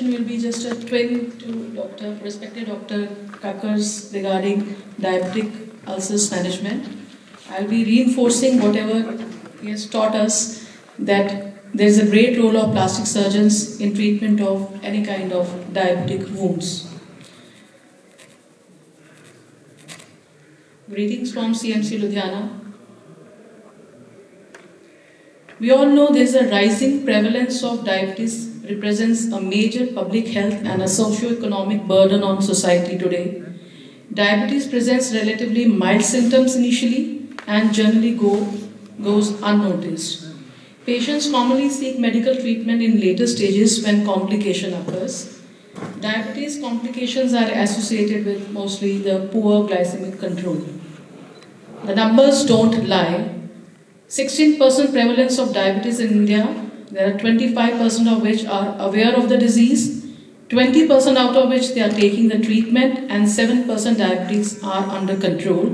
presentation will be just a twin to respected Dr. Kakkar's regarding diabetic ulcers management. I'll be reinforcing whatever he has taught us, that there is a great role of plastic surgeons in treatment of any kind of diabetic wounds. Greetings from CMC Ludhiana. We all know there is a rising prevalence of diabetes represents a major public health and a socio-economic burden on society today. Diabetes presents relatively mild symptoms initially and generally goes unnoticed. Patients commonly seek medical treatment in later stages when complication occurs. Diabetes complications are associated with mostly the poor glycemic control. The numbers don't lie. 16% prevalence of diabetes in India. There are 25% of which are aware of the disease, 20% out of which they are taking the treatment, and 7% diabetes are under control.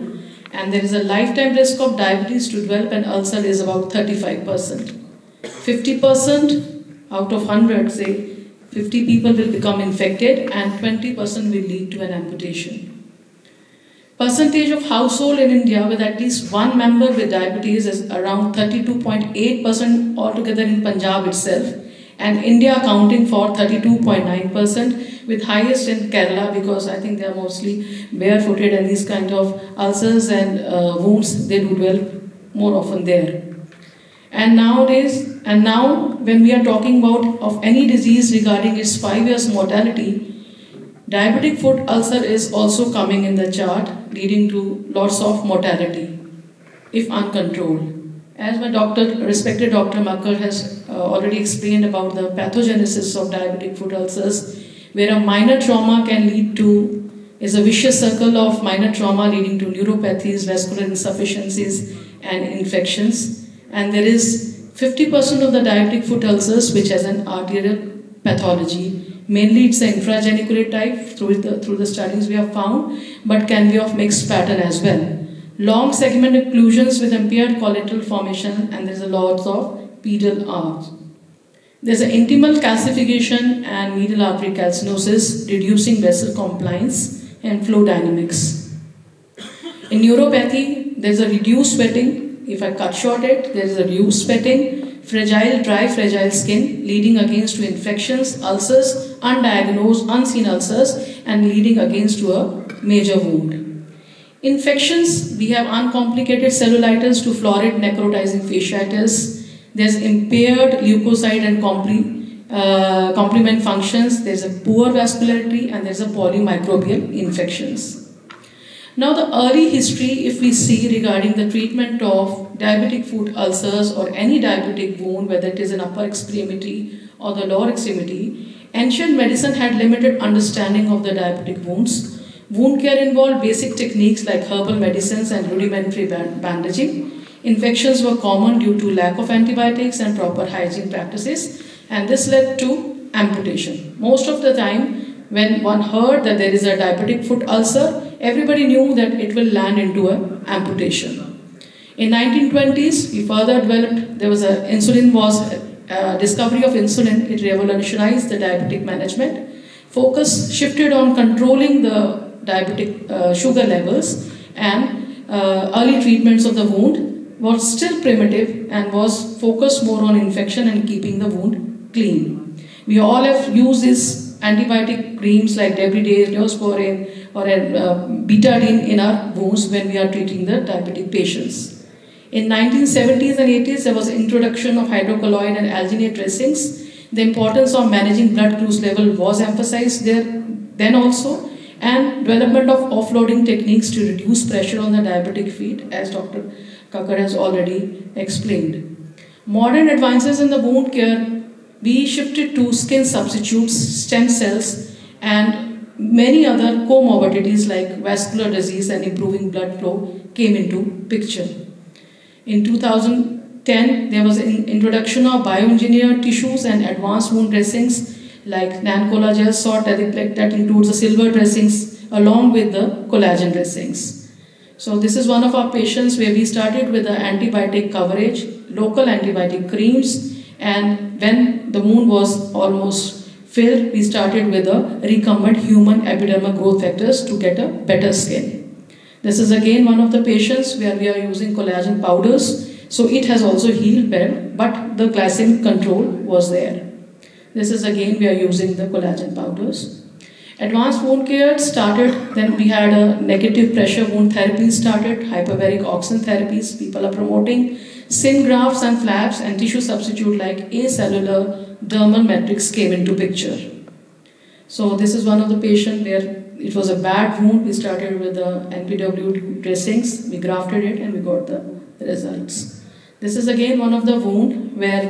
And there is a lifetime risk of diabetes to develop an ulcer is about 35%. 50% out of 100, say 50 people will become infected and 20% will lead to an amputation. Percentage of household in India with at least one member with diabetes is around 32.8% altogether in Punjab itself, and India accounting for 32.9%, with highest in Kerala, because I think they are mostly barefooted and these kind of ulcers and wounds, they do develop more often there. And now when we are talking about of any disease regarding its 5 years mortality, diabetic foot ulcer is also coming in the chart, leading to lots of mortality if uncontrolled. As my respected Dr. Kakkar has already explained about the pathogenesis of diabetic foot ulcers, where a minor trauma can lead to, is a vicious circle of minor trauma leading to neuropathies, vascular insufficiencies and infections. And there is 50% of the diabetic foot ulcers which has an arterial pathology. Mainly it's the infrageniculate type through the studies we have found, but can be of mixed pattern as well. Long segment occlusions with impaired collateral formation, and there's a lot of pedal arch. There's an intimal calcification and medial artery calcinosis, reducing vessel compliance and flow dynamics. In neuropathy, there's a reduced sweating. If I cut short it, there's a reduced sweating. Dry, fragile skin, leading against to infections, ulcers, undiagnosed, unseen ulcers, and leading against to a major wound. Infections, we have uncomplicated cellulitis to florid necrotizing fasciitis. There's impaired leukocyte and complement functions. There's a poor vascularity, and there's a polymicrobial infections. Now the early history, if we see regarding the treatment of diabetic foot ulcers or any diabetic wound, whether it is an upper extremity or the lower extremity, ancient medicine had limited understanding of the diabetic wounds. Wound care involved basic techniques like herbal medicines and rudimentary bandaging. Infections were common due to lack of antibiotics and proper hygiene practices, and this led to amputation. Most of the time, when one heard that there is a diabetic foot ulcer, everybody knew that it will land into an amputation. In 1920s, we further developed, discovery of insulin, it revolutionized the diabetic management. Focus shifted on controlling the diabetic sugar levels, and early treatments of the wound was still primitive and was focused more on infection and keeping the wound clean. We all have used these antibiotic creams like Debridase, Neosporin or betadine in our wounds when we are treating the diabetic patients. In 1970s and 80s, there was introduction of hydrocolloid and alginate dressings. The importance of managing blood glucose level was emphasized there then also, and development of offloading techniques to reduce pressure on the diabetic feet, as Dr. Kakkar has already explained. Modern advances in the wound care, we shifted to skin substitutes, stem cells, and many other comorbidities like vascular disease and improving blood flow came into picture. In 2010, there was an introduction of bioengineered tissues and advanced wound dressings like Nancola sort that includes the silver dressings along with the collagen dressings. So this is one of our patients where we started with the antibiotic coverage, local antibiotic creams, and when the wound was almost filled, we started with a recombinant human epidermal growth factors to get a better skin. This is again one of the patients where we are using collagen powders. So it has also healed well, but the glycemic control was there. This is again we are using the collagen powders. Advanced wound care started, then we had a negative pressure wound therapy started, hyperbaric oxygen therapies, people are promoting, skin grafts and flaps and tissue substitute like acellular dermal matrix came into picture. So this is one of the patient where it was a bad wound, we started with the NPW dressings, we grafted it and we got the results. This is again one of the wound where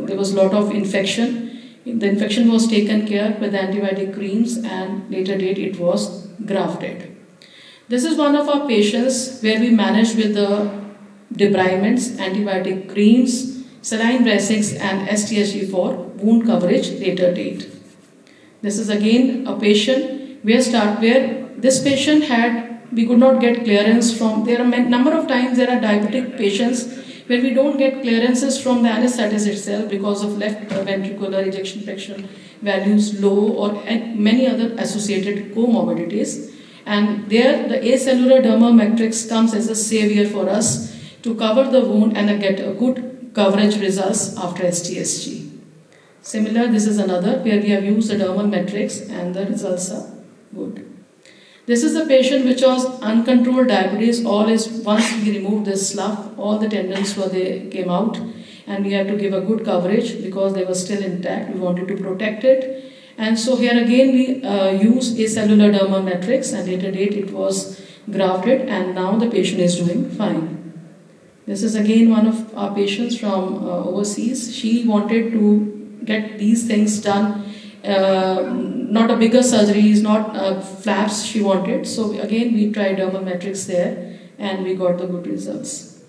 there was a lot of infection. The infection was taken care with antibiotic creams and later date it was grafted. This is one of our patients where we managed with the debridements, antibiotic creams, saline dressings and STSG for wound coverage later date. This is again a patient where this patient we could not get clearance from, there are a number of times there are diabetic patients where we don't get clearances from the anesthetist itself because of left ventricular ejection fraction values low or many other associated comorbidities. And there the acellular dermal matrix comes as a savior for us to cover the wound and get a good coverage results after STSG. Similar, this is another where we have used the dermal matrix and the results are good. This is the patient which was uncontrolled diabetes. Once we removed this slough, all the tendons came out and we had to give a good coverage because they were still intact. We wanted to protect it. And so here again we used acellular dermal matrix and later date it was grafted and now the patient is doing fine. This is again one of our patients from overseas. She wanted to get these things done. Not a bigger surgeries, not flaps she wanted. So again we tried dermal matrix there and we got the good results.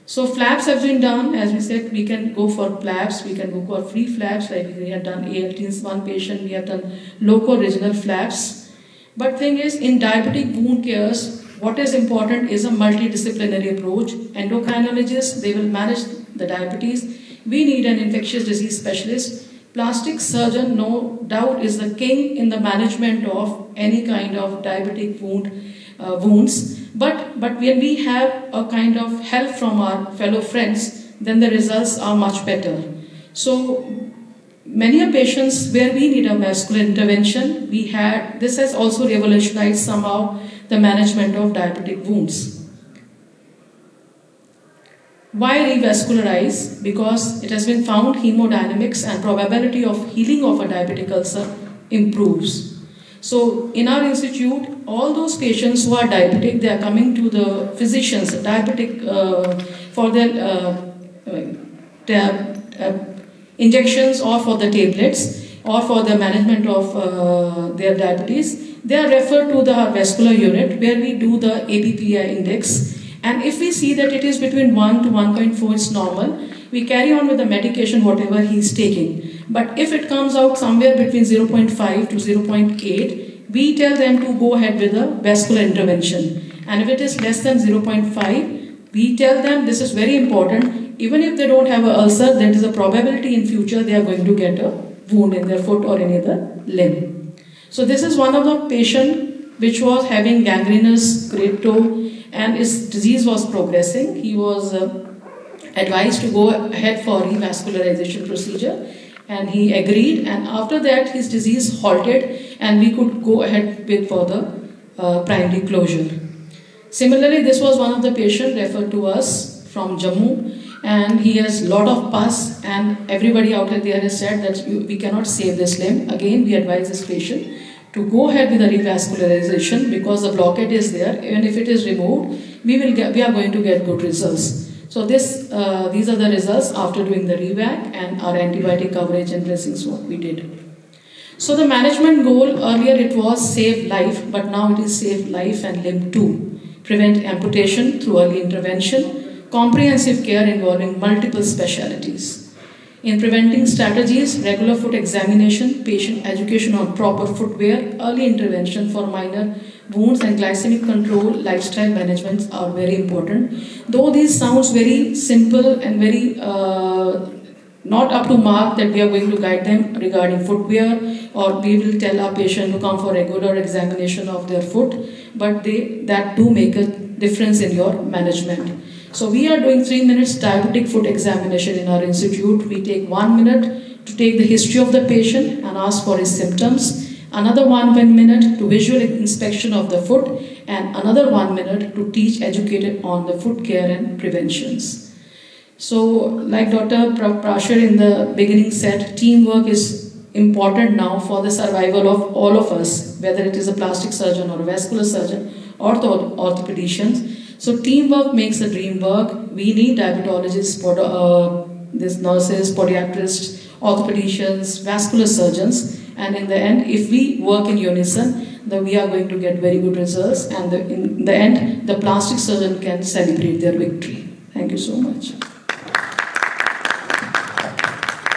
So flaps have been done. As we said, we can go for flaps, we can go for free flaps like we had done ALT in one patient, we have done local regional flaps. But thing is, in diabetic wound cares, what is important is a multidisciplinary approach. Endocrinologists, they will manage the diabetes. We need an infectious disease specialist. Plastic surgeon, no doubt, is the king in the management of any kind of diabetic wounds. But when we have a kind of help from our fellow friends, then the results are much better. So many patients where we need a vascular intervention, this has also revolutionized somehow the management of diabetic wounds. Why revascularize? Because it has been found hemodynamics and probability of healing of a diabetic ulcer improves. So in our institute, all those patients who are diabetic, they are coming to the physicians, for their injections or for the tablets or for the management of their diabetes. They are referred to the vascular unit where we do the ABPI index. And if we see that it is between 1 to 1.4 is normal, we carry on with the medication whatever he is taking. But if it comes out somewhere between 0.5 to 0.8, we tell them to go ahead with a vascular intervention. And if it is less than 0.5, we tell them, this is very important, even if they don't have an ulcer, there is a probability in future they are going to get a wound in their foot or any other limb. So this is one of the patient which was having gangrenous great toe and his disease was progressing. He was advised to go ahead for revascularization procedure and he agreed, and after that his disease halted and we could go ahead with further primary closure. Similarly, this was one of the patients referred to us from Jammu and he has lot of pus and everybody out there has said that we cannot save this limb. Again, we advise this patient to go ahead with the revascularization because the blockade is there, and if it is removed, we are going to get good results. So these are the results after doing the revac and our antibiotic coverage and dressings what we did. So the management goal earlier it was save life, but now it is save life and limb too. Prevent amputation through early intervention, comprehensive care involving multiple specialties. In preventing strategies, regular foot examination, patient education on proper footwear, early intervention for minor wounds and glycemic control, lifestyle management are very important. Though these sounds very simple and very not up to mark that we are going to guide them regarding footwear, or we will tell our patient to come for regular examination of their foot, but that do make a difference in your management. So we are doing 3 minutes diabetic foot examination in our institute. We take 1 minute to take the history of the patient and ask for his symptoms, another 1 minute to visual inspection of the foot, and another 1 minute to teach educated on the foot care and preventions. So, like Dr. Prashar in the beginning said, teamwork is important now for the survival of all of us, whether it is a plastic surgeon or a vascular surgeon or the orthopedicians. So, teamwork makes the dream work. We need diabetologists, these nurses, podiatrists, orthopedicians, vascular surgeons, and in the end, if we work in unison, then we are going to get very good results, and in the end, the plastic surgeon can celebrate their victory. Thank you so much.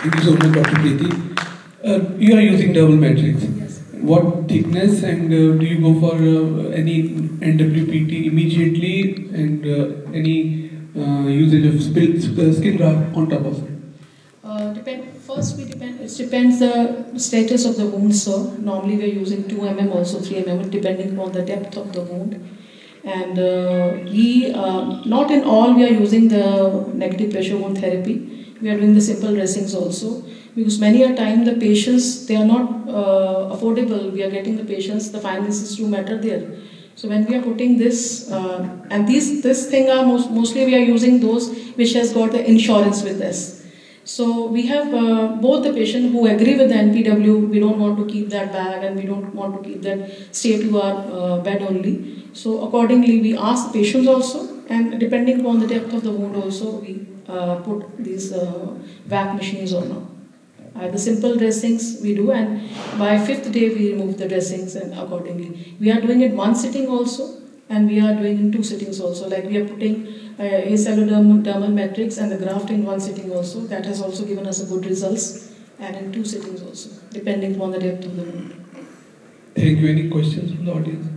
Thank you so much, Dr. Preeti. You are using double matrix. Yes. What thickness, and do you go for any NWPT immediately, and any usage of skin graft on top of it? It depends the status of the wound, sir. Normally we are using 2 mm, also 3 mm, depending on the depth of the wound. And not in all we are using the negative pressure wound therapy. We are doing the simple dressings also, because many a time the patients, they are not affordable. We are getting the patients, the finances do matter there. So when we are putting this, and this thing are mostly we are using those which has got the insurance with us. So we have both the patient who agree with the NPW, we don't want to keep that bag and we don't want to keep that stay to our bed only. So accordingly we ask the patients also, and depending upon the depth of the wound also, we put these vac machines or not. The simple dressings we do, and by 5th day we remove the dressings, and accordingly. We are doing it 1 sitting also, and we are doing in 2 sittings also. Like we are putting acellular matrix and the graft in 1 sitting also. That has also given us a good results, and in 2 sittings also, depending upon the depth of the wound. Thank you. Any questions from the audience?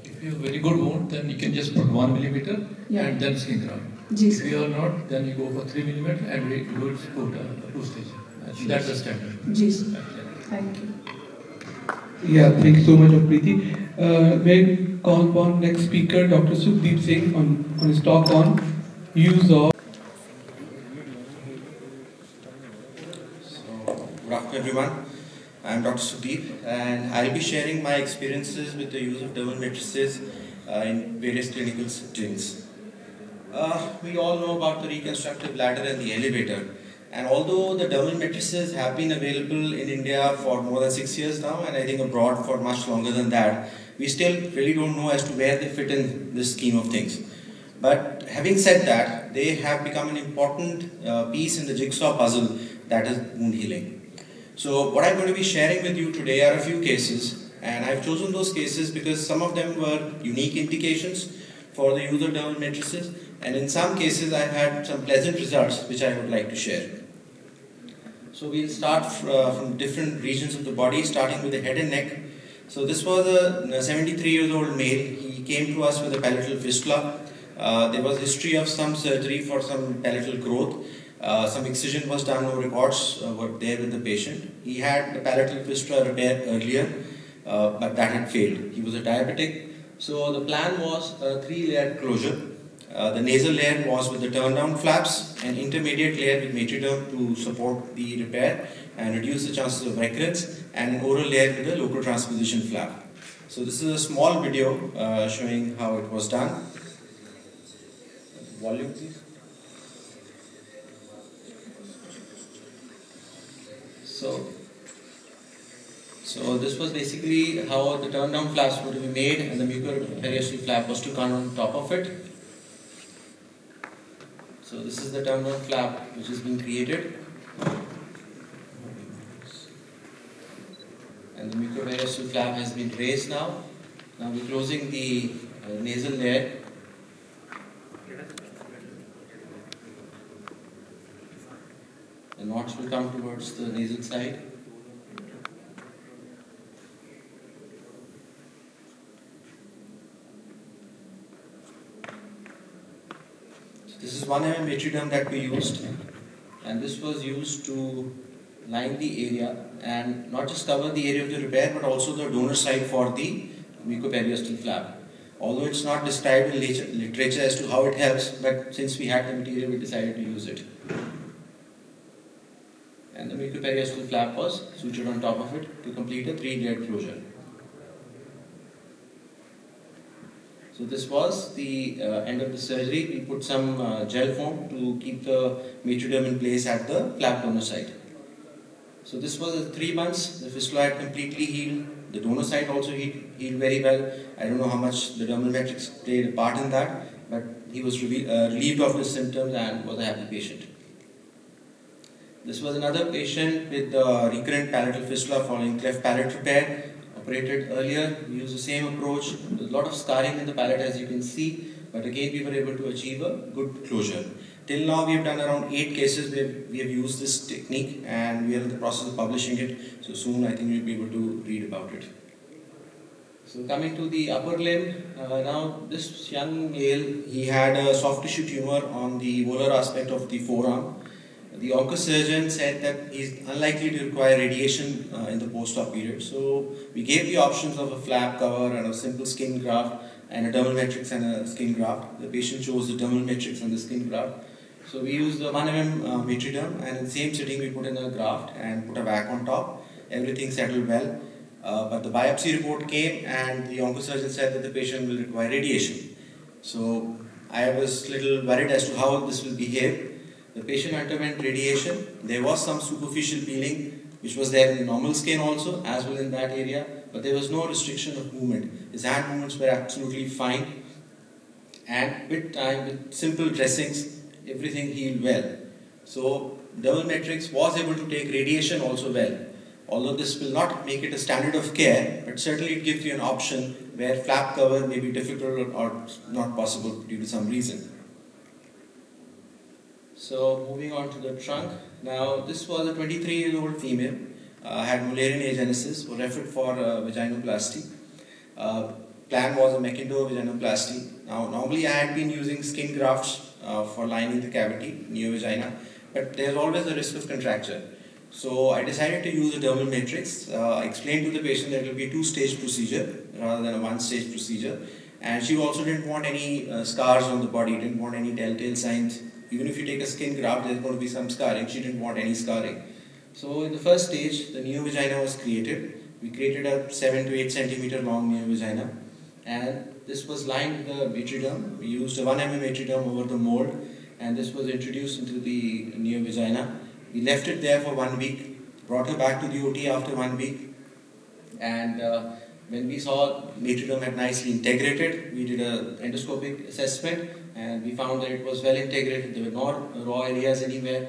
If you have very good wound, then you can just put 1 millimeter and then skin graft. If you are not, then you go for 3 millimeter and we will put 2 stage. That's the standard. Yes. Thank you. Yeah, thank you so much, Dr. Preeti. May I call upon next speaker, Dr. Sukhdeep Singh, on his talk on use of. Good afternoon, everyone. I'm Dr. Sudeep, and I'll be sharing my experiences with the use of dermal matrices in various clinical settings. We all know about the reconstructive ladder and the elevator, and although the dermal matrices have been available in India for more than 6 years now, and I think abroad for much longer than that, we still really don't know as to where they fit in this scheme of things. But having said that, they have become an important piece in the jigsaw puzzle that is wound healing. So what I'm going to be sharing with you today are a few cases, and I've chosen those cases because some of them were unique indications for the use of dermal matrices, and in some cases I've had some pleasant results which I would like to share. So we'll start from different regions of the body, starting with the head and neck. So this was a 73-year-old male. He came to us with a palatal fistula. There was history of some surgery for some palatal growth. Some excision was done, no records were there with the patient. He had a palatal fistula repair earlier, but that had failed. He was a diabetic. So the plan was a 3-layered closure. The nasal layer was with the turn-down flaps, an intermediate layer with metriderm to support the repair and reduce the chances of recurrence, and an oral layer with a local transposition flap. So this is a small video showing how it was done. Volume, please. So this was basically how the turn-down flaps were to be made, and the mucoperiosteal flap was to come on top of it. So this is the turn-down flap which has been created, and the mucoperiosteal flap has been raised now. Now we're closing the nasal layer. The knots will come towards the nasal side. is 1 mm metriderm that we used, and this was used to line the area and not just cover the area of the repair but also the donor side for the mucoperiosteal flap. Although it's not described in literature as to how it helps, but since we had the material, we decided to use it. And the mucoperiosteal flap was sutured on top of it to complete a 3-layered closure. So this was the end of the surgery. We put some gel foam to keep the metriderm in place at the flap donor side. So this was 3 months. The fistula had completely healed. The donor side also healed very well. I don't know how much the dermal matrix played a part in that, but he was relieved of his symptoms and was a happy patient. This was another patient with recurrent palatal fistula following cleft palate repair. Operated earlier, we used the same approach. There's a lot of scarring in the palate, as you can see, but again we were able to achieve a good closure. Till now we have done around 8 cases where we have used this technique, and we are in the process of publishing it, so soon I think you'll be able to read about it. So coming to the upper limb, now this young male, he had a soft tissue tumor on the volar aspect of the forearm. The oncosurgeon said that he is unlikely to require radiation in the post-op period. So we gave the options of a flap cover and a simple skin graft and a dermal matrix and a skin graft. The patient chose the dermal matrix and the skin graft. So we used the 1 mm metriderm, and in the same sitting we put in a graft and put a vac on top. Everything settled well. But the biopsy report came and the oncosurgeon said that the patient will require radiation. So I was a little worried as to how this will behave. The patient underwent radiation. There was some superficial peeling which was there in the normal skin also, as well in that area, but there was no restriction of movement. His hand movements were absolutely fine, and with time, with simple dressings, everything healed well. So dermal matrix was able to take radiation also well. Although this will not make it a standard of care, but certainly it gives you an option where flap cover may be difficult or not possible due to some reason. So moving on to the trunk. Now this was a 23-year-old female, had Mullerian agenesis, was referred for vaginoplasty. Plan was a Mechendo vaginoplasty. Now normally I had been using skin grafts for lining the cavity, neovagina, but there's always a risk of contracture. So I decided to use a dermal matrix. I explained to the patient that it will be a 2-stage procedure rather than a 1-stage procedure. And she also didn't want any scars on the body, didn't want any telltale signs. Even if you take a skin graft, there's going to be some scarring. She didn't want any scarring. So in the first stage, the neovagina was created. We created a 7 to 8 centimeter long neovagina. And this was lined with the metriderm. We used a 1 mm metriderm over the mold. And this was introduced into the neovagina. We left it there for 1 week, brought her back to the OT after 1 week, and when we saw metriderm had nicely integrated, we did an endoscopic assessment and we found that it was well integrated. There were no raw areas anywhere,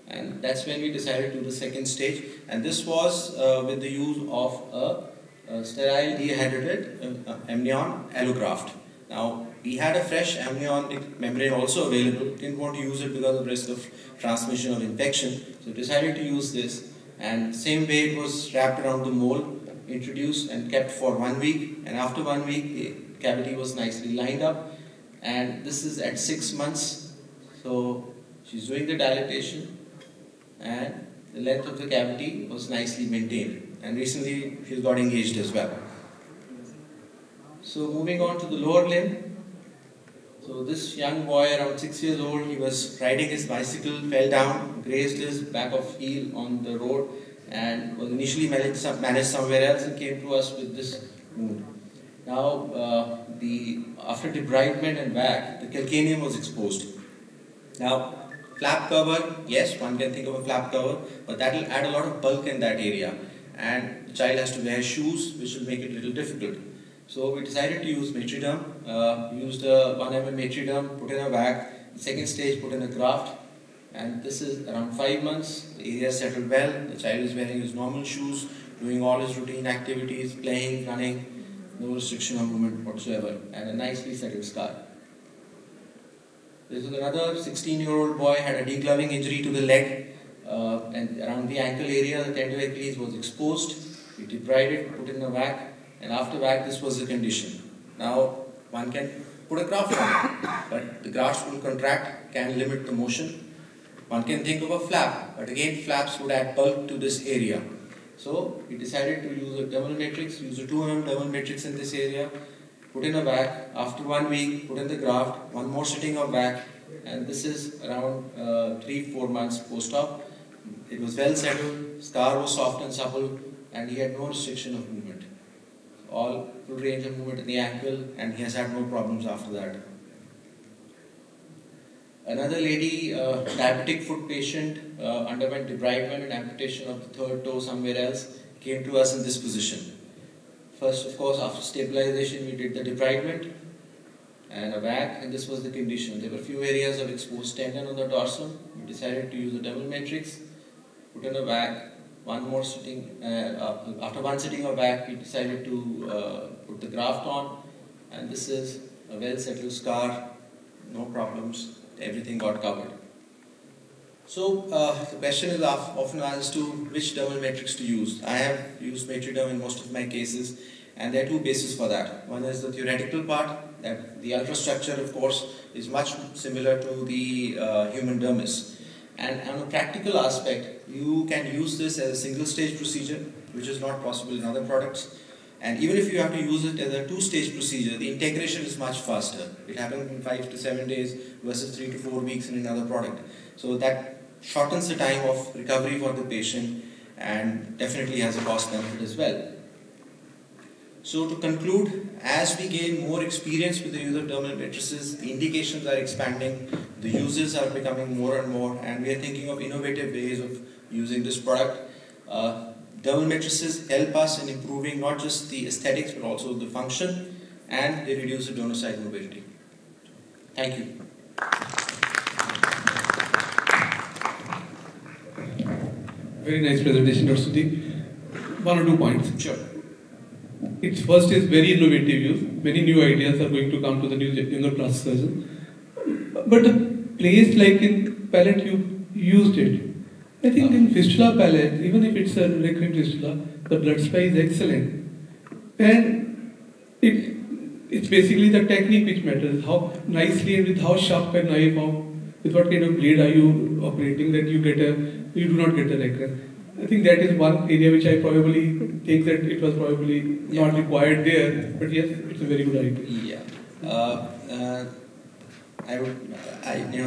and that's when we decided to do the 2nd stage, and this was with the use of a sterile dehydrated amnion allograft. Now, we had a fresh amniotic membrane also available, didn't want to use it because of risk of transmission of infection, so decided to use this, and same way it was wrapped around the mold, introduced and kept for 1 week, and after 1 week the cavity was nicely lined up, and this is at 6 months, so she's doing the dilatation and the length of the cavity was nicely maintained, and recently she's got engaged as well. So moving on to the lower limb. So this young boy around 6 years old, he was riding his bicycle, fell down, grazed his back of heel on the road and was initially managed somewhere else and came to us with this wound. Now after debridement and vac, the calcaneum was exposed. Now flap cover, yes, one can think of a flap cover, but that will add a lot of bulk in that area and the child has to wear shoes which will make it a little difficult. So we decided to use metriderm, used a 1 mm metriderm, put in a vac, the 2nd stage put in a graft, and this is around 5 months, the area settled well, the child is wearing his normal shoes, doing all his routine activities, playing, running, no restriction of movement whatsoever, and a nicely settled scar. This is another 16-year-old boy, had a degloving injury to the leg, and around the ankle area, the tender Achilles was exposed, we debrided, put in a vac, and after vac this was the condition. Now one can put a graft on it, but the grafts will contract can limit the motion. One can think of a flap, but again flaps would add bulk to this area. So he decided to use a dermal matrix, use a 2 mm dermal matrix in this area, put in a vac. After 1 week, put in the graft, one more sitting of vac, and this is around 3-4 months post-op. It was well settled, scar was soft and supple, and he had no restriction of movement. All full range of movement in the ankle, and he has had no problems after that. Another lady, diabetic foot patient, underwent debridement and amputation of the third toe somewhere else, came to us in this position. First, of course, after stabilization, we did the debridement and a vac, and this was the condition. There were few areas of exposed tendon on the dorsum. We decided to use a dermal matrix, put in a vac, one more sitting. After one sitting of vac, we decided to put the graft on, and this is a well settled scar, no problems. Everything got covered. So the question is often asked to which dermal matrix to use. I have used Matriderm in most of my cases, and there are two bases for that. One is the theoretical part, that the ultrastructure, of course, is much similar to the human dermis. And on a practical aspect, you can use this as a single stage procedure, which is not possible in other products. And even if you have to use it as a two-stage procedure, the integration is much faster. It happens in 5 to 7 days versus 3 to 4 weeks in another product. So that shortens the time of recovery for the patient and definitely has a cost benefit as well. So to conclude, as we gain more experience with the use of dermal matrices, the indications are expanding, the uses are becoming more and more, and we are thinking of innovative ways of using this product. Dermal matrices help us in improving not just the aesthetics but also the function, and they reduce the donor site mobility. Thank you. Very nice presentation, Dr. Sudhi. 1 or 2 points. Sure. Its first is very innovative use. Many new ideas are going to come to the new younger plastic surgeon. But a place like in palate, you used it. I think in fistula palate, even if it's a recurrent fistula, the blood supply is excellent. And it's basically the technique which matters. How nicely and with how sharp a knife, with what kind of blade are you operating that you do not get a recurrence. I think that is one area which I probably think that it was probably not required there, but yes, it's a very good idea. Yeah.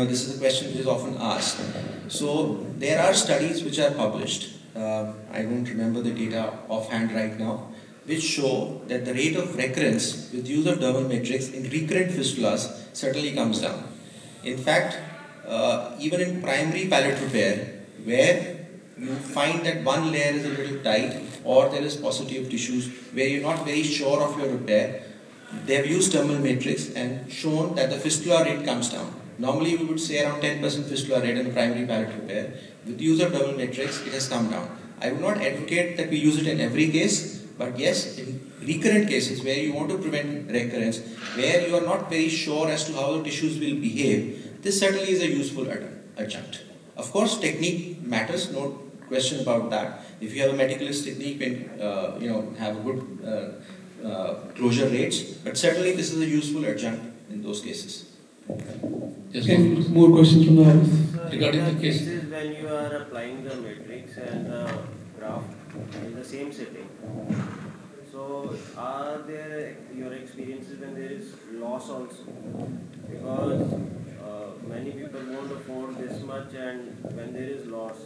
This is a question which is often asked. So there are studies which are published. I don't remember the data offhand right now, which show that the rate of recurrence with use of dermal matrix in recurrent fistulas certainly comes down. In fact, even in primary palate repair, where you find that one layer is a little tight or there is paucity of tissues where you're not very sure of your repair, they have used dermal matrix and shown that the fistula rate comes down. Normally we would say around 10% fistula rate in primary palate repair. With the use of dermal matrix, it has come down. I would not advocate that we use it in every case, but yes, in recurrent cases where you want to prevent recurrence, where you are not very sure as to how the tissues will behave, this certainly is a useful adjunct. Of course, technique matters, no question about that. If you have a meticulous technique and have a good closure rates, but certainly this is a useful adjunct in those cases. Yes, More questions from the house? Regarding the case, when you are applying the matrix and the graft in the same setting, so are there your experiences when there is loss also? Because many people won't afford this much, and when there is loss,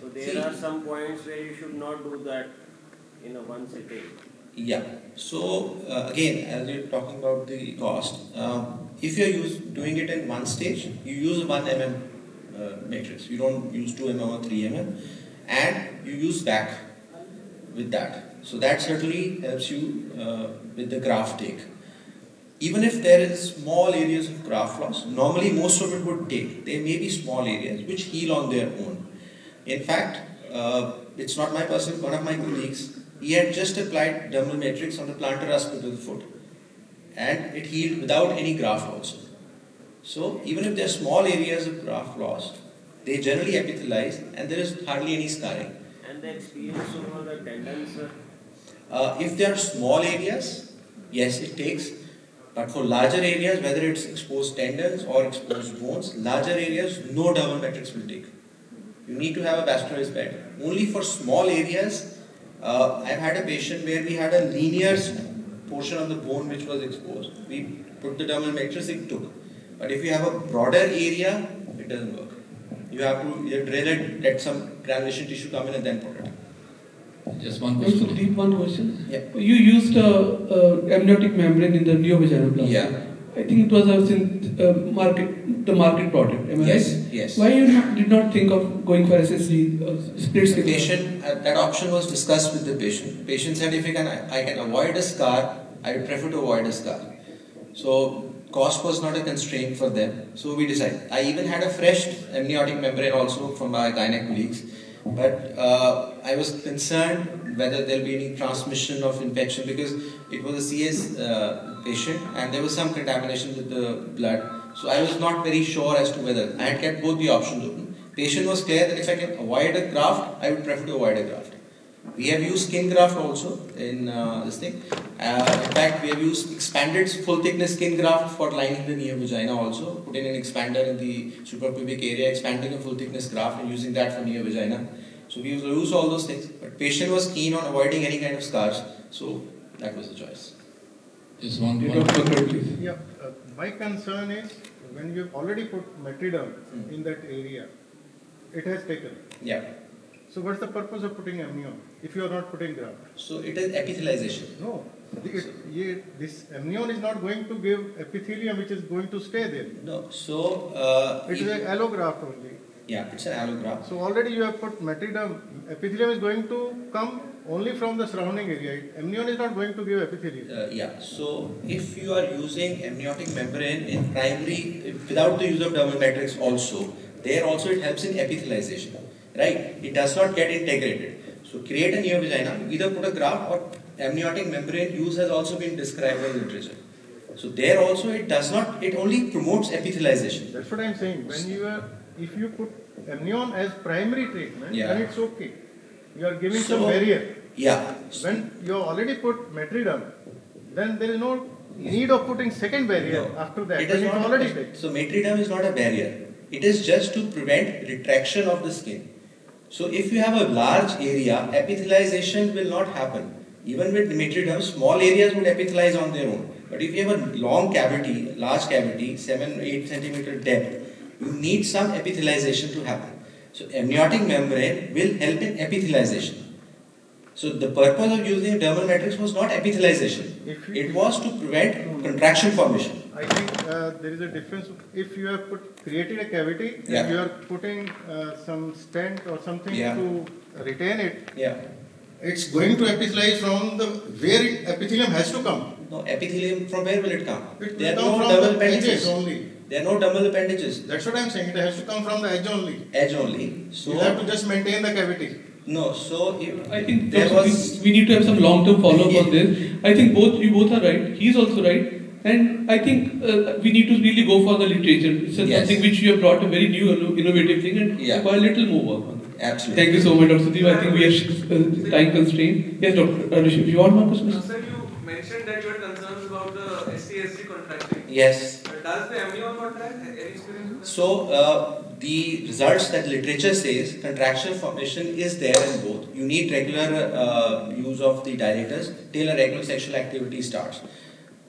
so there are some points where you should not do that in a one sitting. Yeah. So again, as you're talking about the cost, if you're doing it in one stage, you use a 1 mm matrix. You don't use 2 mm or 3 mm, and you use VAC with that. So that certainly helps you with the graft take. Even if there is small areas of graft loss, normally most of it would take. There may be small areas which heal on their own. In fact, it's not my person, one of my colleagues, he had just applied dermal matrix on the plantar aspect of the foot, and it healed without any graft also. So even if there are small areas of graft loss, they generally epithelize and there is hardly any scarring. And the experience over the tendons? If there are small areas, yes, it takes. But for larger areas, whether it's exposed tendons or exposed bones, larger areas, no dermal matrix will take. You need to have a vascularized bed. Only for small areas, I've had a patient where we had a linear portion of the bone which was exposed. We put the dermal matrix, it took. But if you have a broader area, it doesn't work. You have to drill it, let some granulation tissue come in and then put it. Just one Also, question. deep one question. Yeah. You used amniotic membrane in the neovaginoplasty. Yeah. I think it was the market product. Am I Yes, right? yes. Why you did not think of going for SSD split skin? Patient, that option was discussed with the patient. Patient said if I can avoid a scar, I would prefer to avoid a scar. So cost was not a constraint for them. So we decided. I even had a fresh amniotic membrane also from my gynae colleagues. But I was concerned whether there will be any transmission of infection because it was a CS patient and there was some contamination with the blood. So I was not very sure as to whether I had kept both the options open. Patient was clear that if I can avoid a graft, I would prefer to avoid a graft. We have used skin graft also in this thing. In fact, we have used expanded full thickness skin graft for lining the neo vagina also. Put in an expander in the suprapubic area, expanding a full thickness graft and using that for neo vagina. So we used all those things. But patient was keen on avoiding any kind of scars. So that was the choice. Just one please. Yeah, my concern is when you've already put metriderm in that area, it has taken. Yeah. So what's the purpose of putting amnion if you are not putting graft? So it is epithelialization. No, this amnion is not going to give epithelium which is going to stay there. No. So It is an allograft only. yeah, it's an allograft. So already you have put metriderm. Epithelium is going to come only from the surrounding area. Amnion is not going to give epithelium. Yeah, so if you are using amniotic membrane in primary, without the use of dermal matrix also, there also it helps in epithelialization, right? It does not get integrated. So create a neovagina, either put a graft or amniotic membrane use has also been described in literature. So there also it does not, it only promotes epithelialization. That's what I am saying. If you put amnion as primary treatment, then it's okay. You are giving some barrier. Yeah. When you already put metriderm, then there is no need of putting second barrier after that. It is not already taken. So metriderm is not a barrier. It is just to prevent retraction of the skin. So if you have a large area, epithelialization will not happen. Even with metriderm, small areas would epithelialize on their own. But if you have a long cavity, large cavity, 7-8 centimeter depth, you need some epithelialization to happen. So amniotic membrane will help in epithelialization. So the purpose of using dermal matrix was not epithelialization. It was to prevent contraction formation. I think there is a difference. If you have created a cavity and you are putting some stent or something to retain it, it's going to epithelialize from where epithelium has to come. No, epithelium, from where will it come? There are no dermal appendages only. There are no dermal appendages. That's what I am saying. It has to come from the edge only. Edge only. So you have to just maintain the cavity. No, so I think we need to have some long-term follow-up on this. I think you both are right. He's also right. And I think we need to really go for the literature. It's something which you have brought a very new, innovative thing and require a little more work on it. Absolutely. Thank you so much, Dr. Sudeep. I think we are time constrained. Yes, Dr. Anush, if you want more questions. Sir, you mentioned that you had concerns about the ST contracting. Yes. Does the amnion contract? Any experience with that? So the results that literature says contraction formation is there in both. You need regular use of the dilators till a regular sexual activity starts.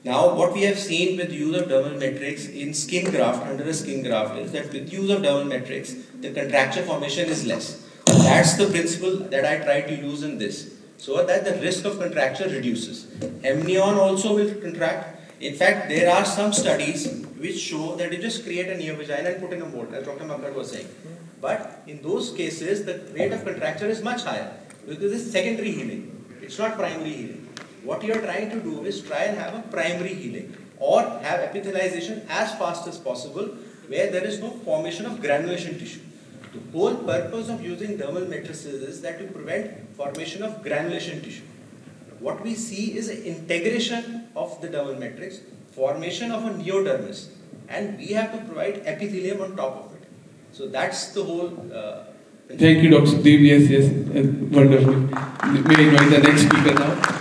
Now what we have seen with use of dermal matrix in skin graft, under a skin graft, is that with use of dermal matrix, the contraction formation is less. That's the principle that I try to use in this, so that the risk of contraction reduces. Amnion also will contract. In fact, there are some studies which show that you just create a neovagina and put in a mold, as Dr. Makkar was saying. But in those cases, the rate of contraction is much higher because it's secondary healing. It's not primary healing. What you are trying to do is try and have a primary healing or have epithelialization as fast as possible where there is no formation of granulation tissue. The whole purpose of using dermal matrices is that to prevent formation of granulation tissue. What we see is an integration of the dermal matrix, formation of a neodermis, and we have to provide epithelium on top of it. So that's the whole. Thank you, Dr. Sudeep. Yes, wonderful. May I invite the next speaker now?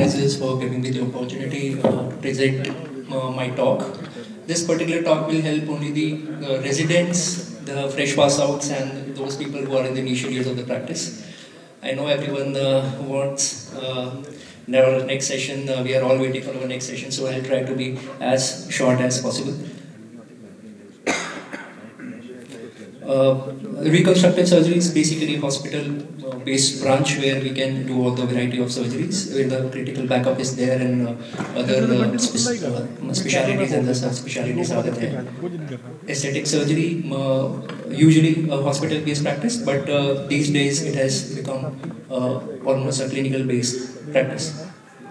organizers for giving me the opportunity to present my talk. This particular talk will help only the residents, the fresh pass outs, and those people who are in the initial years of the practice. I know everyone wants our next session. We are all waiting for our next session, so I'll try to be as short as possible. Reconstructive surgery is basically a hospital-based branch where we can do all the variety of surgeries, where the critical backup is there and other specialities and the subspecialties are there. Aesthetic surgery, usually a hospital-based practice, but these days it has become almost a clinical-based practice.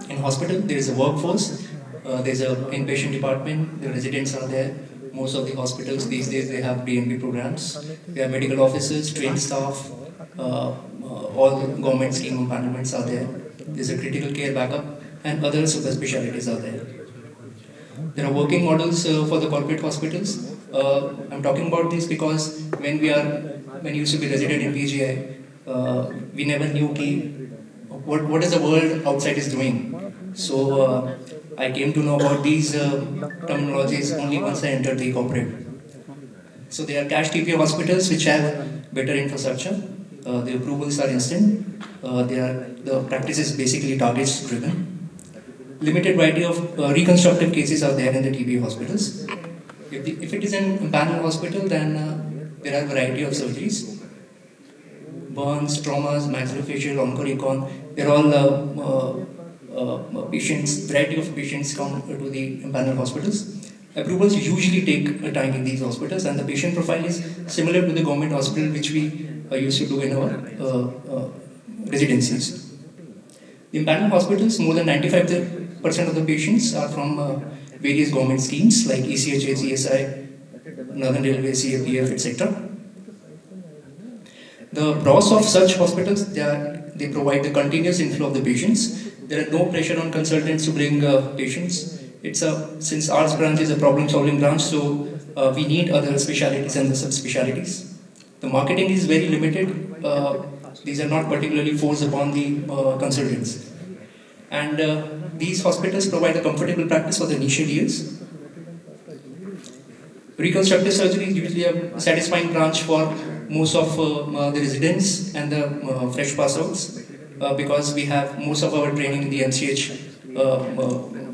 In hospital, there is a workforce, there is an inpatient department, the residents are there. Most of the hospitals these days, they have DNB programs. They have medical officers, trained staff, all government scheme empanelments are there. There's a critical care backup and other super specialties are there. There are working models for the corporate hospitals. I'm talking about this because when we used to be resident in PGI, we never knew what is the world outside is doing. So I came to know about these terminologies only once I entered the corporate. So there are cash TPA hospitals which have better infrastructure. The approvals are instant. The practice is basically targets driven. Limited variety of reconstructive cases are there in the TPA hospitals. If it is an panel hospital, then there are a variety of surgeries. Burns, traumas, maxillofacial, oncorecon, they're all patients, variety of patients come to the empanel hospitals. Approvals usually take a time in these hospitals, and the patient profile is similar to the government hospital which we used to do in our residencies. The empanel hospitals, more than 95% of the patients are from various government schemes like ECHA, CSI, Northern Railway, CAPF, etc. The pros of such hospitals, they provide the continuous inflow of the patients. There are no pressure on consultants to bring patients. Since our branch is a problem-solving branch, so we need other specialities and the subspecialties. The marketing is very limited. These are not particularly forced upon the consultants. And these hospitals provide a comfortable practice for the initial years. Reconstructive surgery is usually a satisfying branch for most of the residents and the fresh pass-outs. Because we have most of our training in the MCH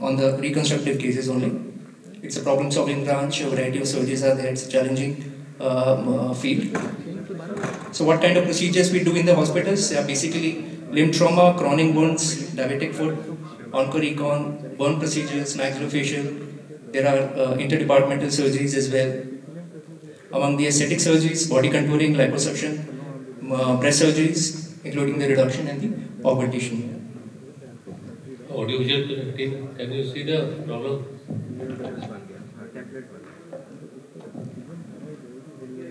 on the reconstructive cases only. It's a problem-solving branch, a variety of surgeries are there, it's a challenging field. So what kind of procedures we do in the hospitals? They are basically limb trauma, chronic wounds, diabetic foot, oncorecon, burn procedures, maxillofacial. There are interdepartmental surgeries as well. Among the aesthetic surgeries, body contouring, liposuction, breast surgeries, including the reduction and the augmentation. Audiovisual team, can you see the problem?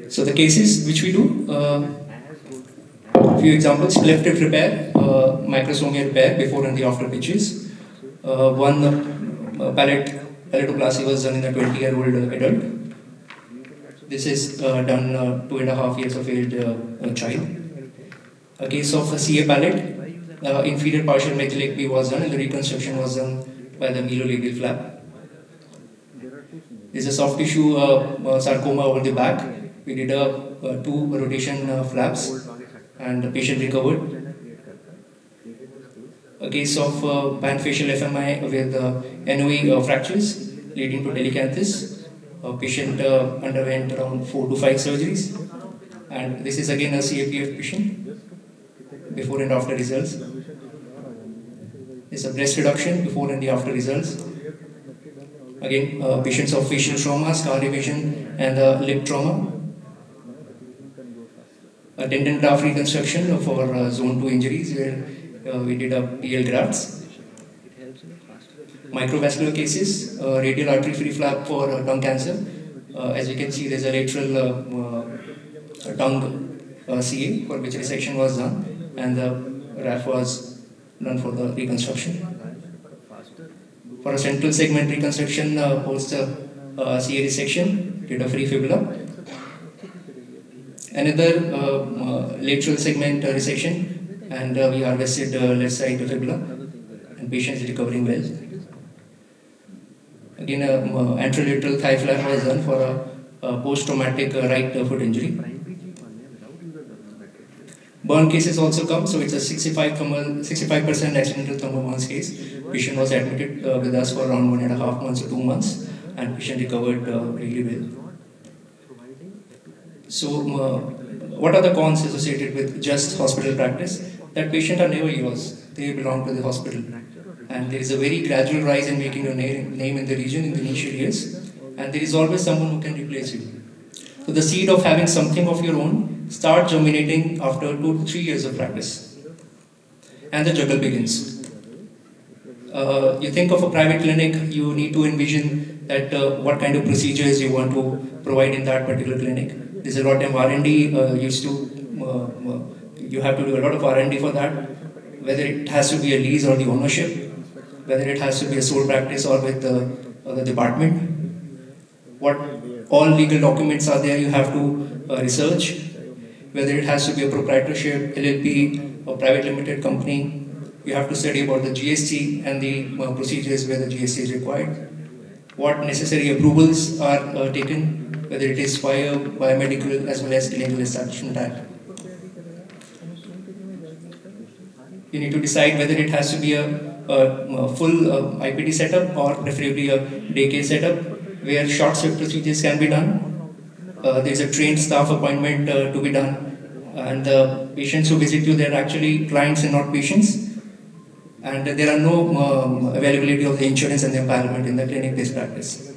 So the cases which we do, few examples: left hip repair, microsomia repair before and the after pitches. One paletoplasty was done in a 20-year-old adult. This is done 2.5 years of age child. A case of a CA palate, inferior partial megalectomy was done and the reconstruction was done by the melolabial flap. There is a soft tissue sarcoma over the back. We did 2 rotation flaps and the patient recovered. A case of panfacial FMI with NOE fractures leading to delicanthus. Patient underwent around 4 to 5 surgeries. And this is again a CAPF patient. Before and after results. It's a breast reduction before and the after results. Again, patients of facial trauma, scar evasion, and lip trauma. A tendon graft reconstruction for zone 2 injuries where we did a PL grafts. Microvascular cases, radial artery free flap for tongue cancer. As you can see, there's a lateral tongue CA for which resection was done. And the RAF was done for the reconstruction. For a central segment reconstruction post CA resection, did a free fibula. Another lateral segment resection, and we harvested left side fibula and patient is recovering well. Again, anterolateral thigh flap was done for a post-traumatic right foot injury. Burn cases also come, so it's a 65% accidental thermal burns case. Patient was admitted with us for around 1.5 months to 2 months, and patient recovered really well. So, what are the cons associated with just hospital practice? That patients are never yours; they belong to the hospital, and there is a very gradual rise in making your name in the region in the initial years, and there is always someone who can replace you. So the seed of having something of your own start germinating after 2 to 3 years of practice. And the juggle begins. You think of a private clinic, you need to envision that what kind of procedures you want to provide in that particular clinic. There's a lot of R&D you have to do a lot of R&D for that, whether it has to be a lease or the ownership, whether it has to be a sole practice or with the department. What all legal documents are there, you have to research, whether it has to be a proprietorship, LLP, or private limited company. You have to study about the GST and the procedures where the GST is required. What necessary approvals are taken, whether it is fire, biomedical, as well as Clinical Establishment Act. You need to decide whether it has to be a full IPD setup or preferably a daycare setup, where short shift procedures can be done. There is a trained staff appointment to be done, and the patients who visit you, they are actually clients and not patients. And there are no availability of the insurance and the empowerment in the clinic-based practice.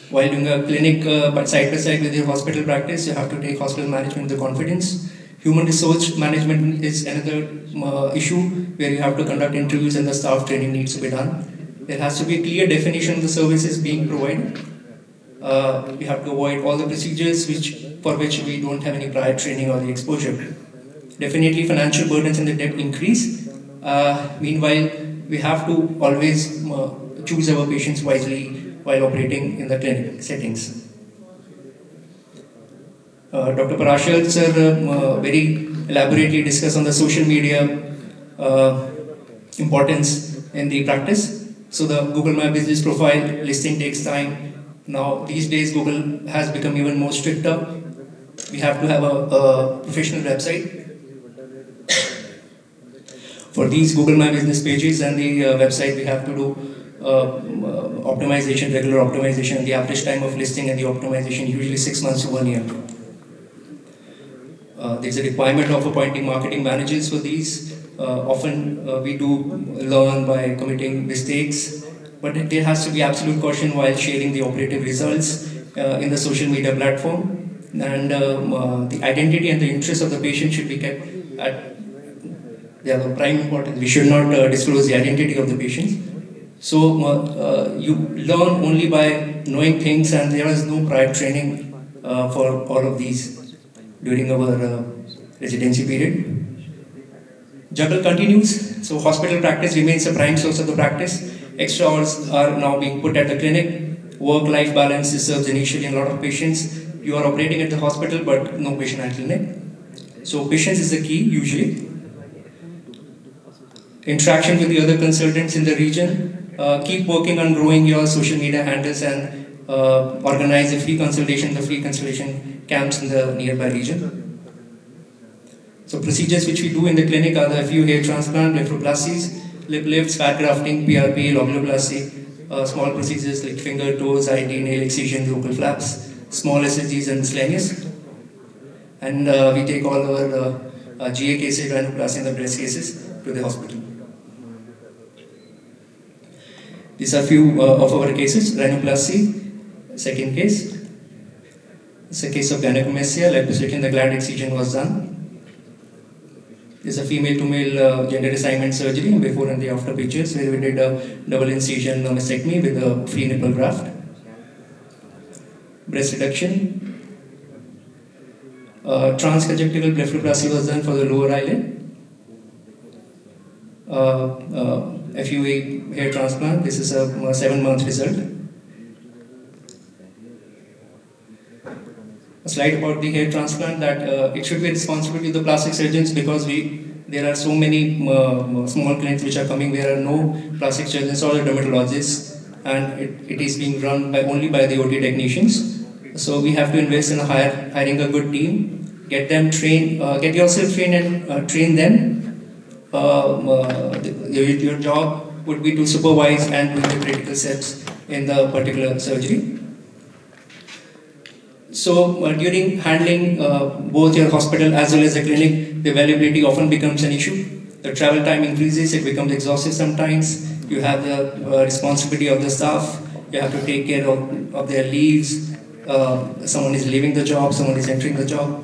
While doing a clinic side by side with your hospital practice, you have to take hospital management with confidence. Human resource management is another issue where you have to conduct interviews and the staff training needs to be done. There has to be a clear definition of the services being provided. We have to avoid all the procedures for which we don't have any prior training or the exposure. Definitely financial burdens and the debt increase. Meanwhile, we have to always choose our patients wisely while operating in the clinic settings. Dr. Parashar sir very elaborately discussed on the social media importance in the practice. So the Google My Business profile listing takes time. Now these days Google has become even more stricter. We have to have a professional website. For these Google My Business pages and the website, we have to do optimization, regular optimization. The average time of listing and the optimization usually 6 months to 1 year. There's a requirement of appointing marketing managers for these. Often we do learn by committing mistakes, but there has to be absolute caution while sharing the operative results in the social media platform. And the identity and the interest of the patient should be kept at the prime importance. We should not disclose the identity of the patient. So you learn only by knowing things, and there is no prior training for all of these during our residency period. Juggle continues, so hospital practice remains a prime source of the practice. Extra hours are now being put at the clinic. Work-life balance disturbs initially a lot of patients. You are operating at the hospital, but no patient at clinic. So patience is the key usually. Interaction with the other consultants in the region. Keep working on growing your social media handles and organize a free consultation, the free consultation camps in the nearby region. So procedures which we do in the clinic are the FU hair transplant, blepharoplasties, lip lifts, fat grafting, PRP, lobuloplasty, small procedures like finger, toes, ID, nail excision, local flaps, small SSGs and miscellaneous. And we take all our GA cases, rhinoplasty and the breast cases to the hospital. These are few of our cases. Rhinoplasty, second case. It's a case of gynecomastia, liposuction, the gland excision was done. This is a female to male gender assignment surgery, before and the after pictures, where we did a double incision mastectomy with a free nipple graft. Breast reduction. Transconjunctival blepharoplasty was done for the lower eyelid. FUA hair transplant. This is a 7-month result. A slide about the hair transplant, that it should be responsibility of the plastic surgeons, because we There are so many small clinics which are coming where are no plastic surgeons or dermatologists, and it is being run only by the OT technicians. So we have to invest in hiring a good team, get them trained, get yourself trained and train them. Your job would be to supervise and do the critical steps in the particular surgery. So during handling both your hospital as well as the clinic, the availability often becomes an issue. The travel time increases, it becomes exhaustive sometimes. You have the responsibility of the staff, you have to take care of their leaves, someone is leaving the job, someone is entering the job.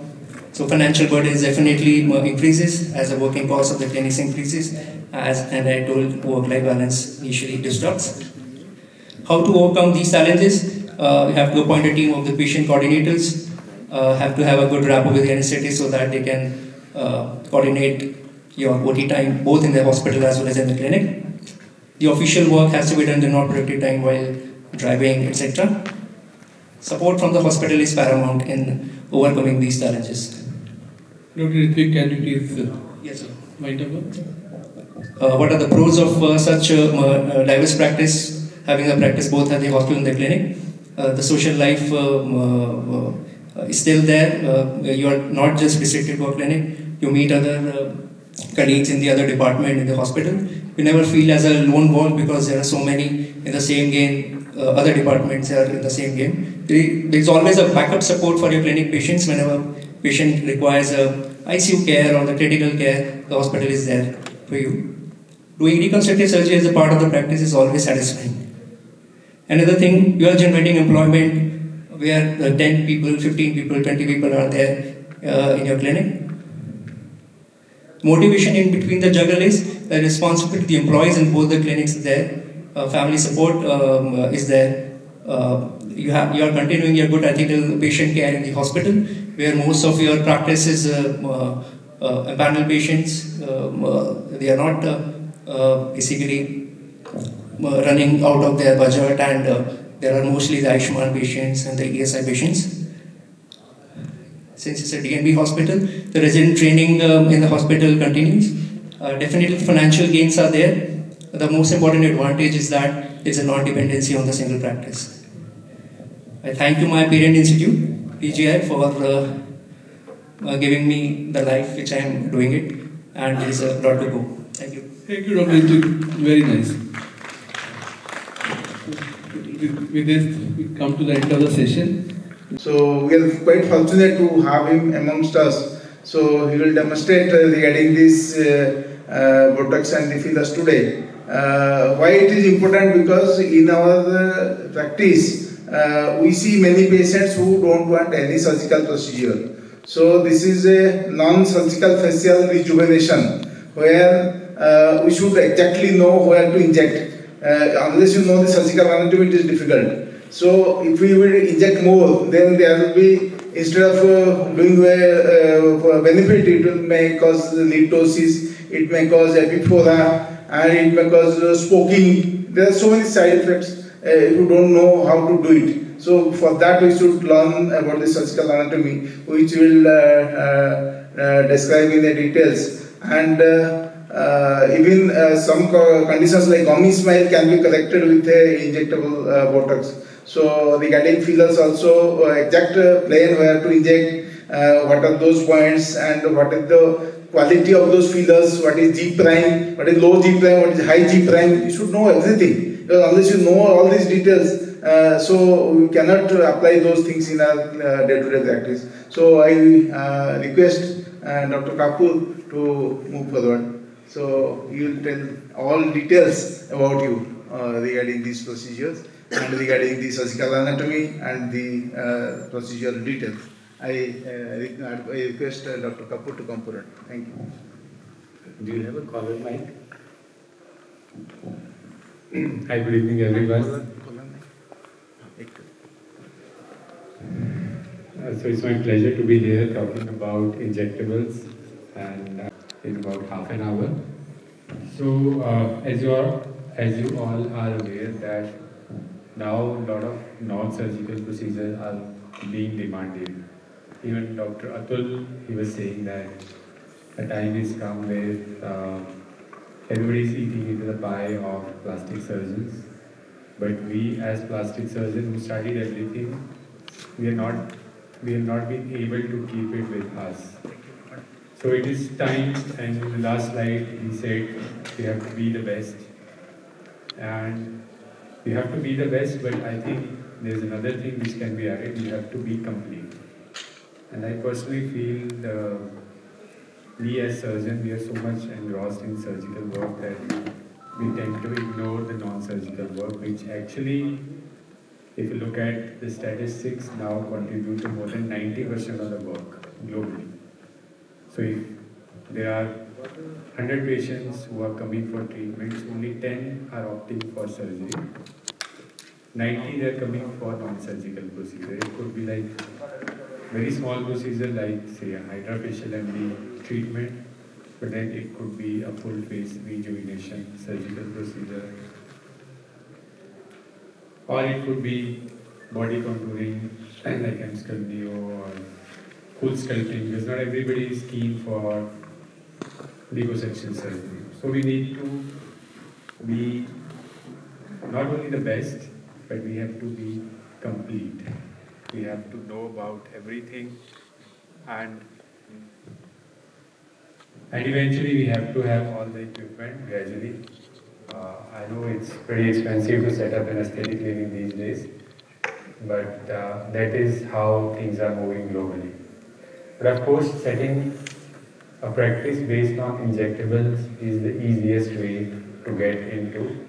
So financial burden is definitely increases as the working cost of the clinics increases, and I told work-life balance initially disrupts. How to overcome these challenges? You have to appoint a team of the patient coordinators, have to have a good rapport with the anesthetist so that they can coordinate your OT time both in the hospital as well as in the clinic. The official work has to be done in non-productive time while driving, etc. Support from the hospital is paramount in overcoming these challenges. Dr. Ritvik, can you please yes, sir. wind up? What are the pros of such diverse practice, having a practice both at the hospital and the clinic? The social life is still there. You are not just restricted to a clinic. You meet other colleagues in the other department in the hospital. You never feel as a lone wolf because there are so many in the same game. Other departments are in the same game. There is always a backup support for your clinic patients. Whenever patient requires ICU care or the critical care, the hospital is there for you. Doing reconstructive surgery as a part of the practice is always satisfying. Another thing, you are generating employment where 10 people, 15 people, 20 people are there in your clinic. Motivation in between the juggle is the responsibility of the employees in both the clinics is there. Family support is there. You are continuing your good ethical patient care in the hospital where most of your practice is panel patients. They are not basically running out of their budget, and there are mostly the Aishman patients and the ESI patients. Since it's a DNB hospital, the resident training in the hospital continues. Definitely financial gains are there. The most important advantage is that it's a non-dependency on the single practice. I thank you my parent institute, PGI, for giving me the life which I am doing it, and there is a lot to go. Thank you. Thank you, Dr. Ritvik. Very nice. With this, we come to the end of the session. So we are quite fortunate to have him amongst us. So he will demonstrate regarding this Botox and the fillers today. Why it is important? Because in our practice, we see many patients who don't want any surgical procedure. So this is a non-surgical facial rejuvenation where we should exactly know where to inject. Unless you know the surgical anatomy, it is difficult. So if we will inject more, then there will be, instead of doing a benefit, it may cause liptosis, it may cause epiphora, and it may cause spoking. There are so many side effects if you don't know how to do it. So for that we should learn about the surgical anatomy, which we will describe in the details. And even some conditions like gummy smile can be corrected with injectable Botox. So regarding fillers also, exact plan where to inject, what are those points and what is the quality of those fillers, what is G prime, what is low G prime, what is high G prime, you should know everything. Because unless you know all these details, so we cannot apply those things in our day-to-day practice. So I request Dr. Kapoor to move forward. So he will tell all details about you regarding these procedures and regarding the surgical anatomy and the procedural details. I request Dr. Kapoor to come forward. Thank you. Do you have a collar mic? Hi, good evening everyone. So it's my pleasure to be here talking about injectables and in about half an hour. So as you all are aware that now a lot of non-surgical procedures are being demanded. Even Dr. Atul, he was saying that a time is come where everybody is eating into the pie of plastic surgeons. But we as plastic surgeons who studied everything, we have not been able to keep it with us. So it is time, and in the last slide he said we have to be the best. And we have to be the best, but I think there's another thing which can be added, you have to be complete. And I personally feel we as surgeons, we are so much engrossed in surgical work that we tend to ignore the non-surgical work, which actually, if you look at the statistics, now contribute to more than 90% of the work globally. So if there are 100 patients who are coming for treatments, only 10 are opting for surgery. 90 they are coming for non-surgical procedure. It could be like very small procedure like say a hydrofacial MD treatment, but then it could be a full face rejuvenation surgical procedure. Or it could be body contouring like Nzapscon or full sculpting, because not everybody is keen for liposuction surgery. So we need to be not only the best, but we have to be complete. We have to know about everything, and eventually we have to have all the equipment gradually. I know it's pretty expensive to set up an aesthetic clinic these days, but that is how things are moving globally. But of course, setting a practice based on injectables is the easiest way to get into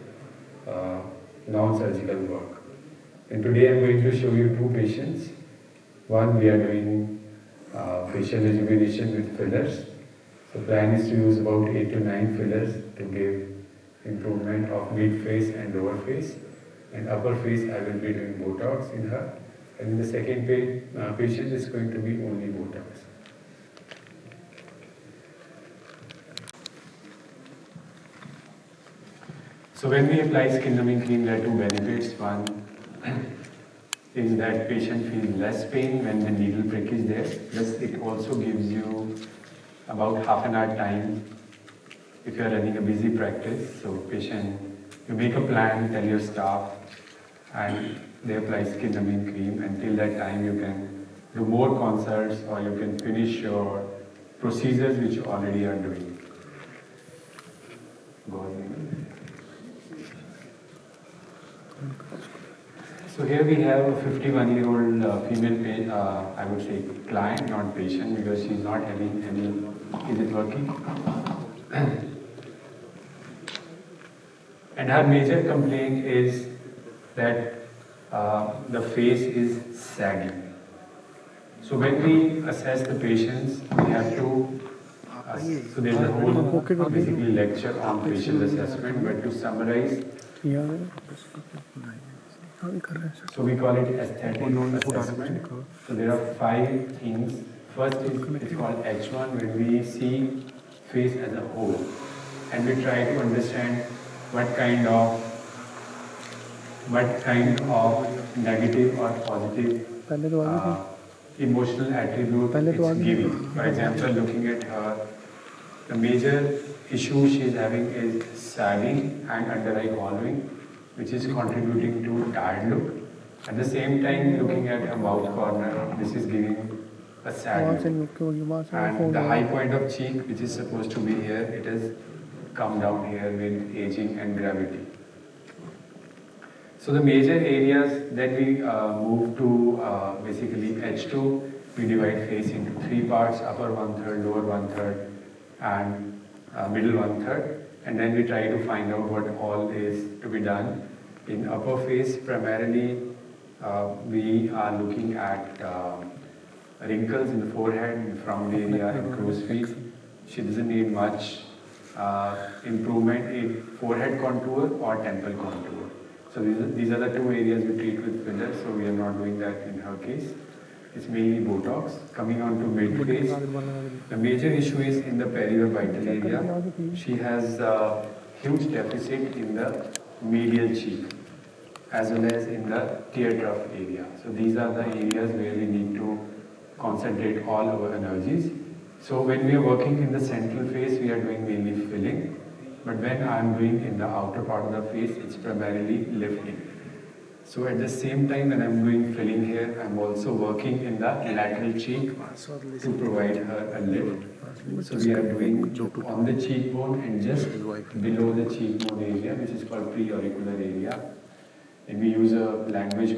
non-surgical work. And today I'm going to show you two patients. One, we are doing facial rejuvenation with fillers. So plan is to use about 8 to 9 fillers to give improvement of mid face and lower face. And upper face I will be doing Botox in her. And in the second patient is going to be only Botox. So when we apply skin numbing cream, there are two benefits. One is that patient feels less pain when the needle prick is there. Plus it also gives you about half an hour time if you are running a busy practice. So patient, you make a plan, tell your staff, and they apply skin numbing cream. Until that time you can do more consults or you can finish your procedures which you already are doing. Go ahead. So here we have a 51-year-old female, I would say client, not patient, because she's not having any, is it working? And her major complaint is that the face is sagging. So when we assess the patients, we have to, so there's a whole basically lecture on facial assessment, but to summarize, so we call it aesthetic assessment. So there are 5 things. First is it's called H1, when we see face as a whole, and we try to understand what kind of negative or positive emotional attribute it's giving. For example, looking at her, the major issue she is having is sagging and under eye hollowing, which is contributing to tired look. At the same time, looking at her mouth corner, this is giving a sad look. And the high point of cheek, which is supposed to be here, it has come down here with aging and gravity. So the major areas that we move to basically H2, we divide face into 3 parts, upper 1/3, lower 1/3, and middle 1/3. And then we try to find out what all is to be done. In upper face, primarily, we are looking at wrinkles in the forehead, in the frown area, and crow's feet. She doesn't need much improvement in forehead contour or temple contour. So these are the 2 areas we treat with fillers, so we are not doing that in her case. It's mainly Botox. Coming on to mid-face, the major issue is in the periorbital area. She has a huge deficit in the medial cheek as well as in the tear trough area. So these are the areas where we need to concentrate all our energies. So when we are working in the central face, we are doing mainly filling. But when I am doing in the outer part of the face, it's primarily lifting. So at the same time when I'm doing filling here, I'm also working in the lateral cheek to provide her a lift. So we are doing on the cheekbone and just below the cheekbone area, which is called pre-auricular area. And we use a language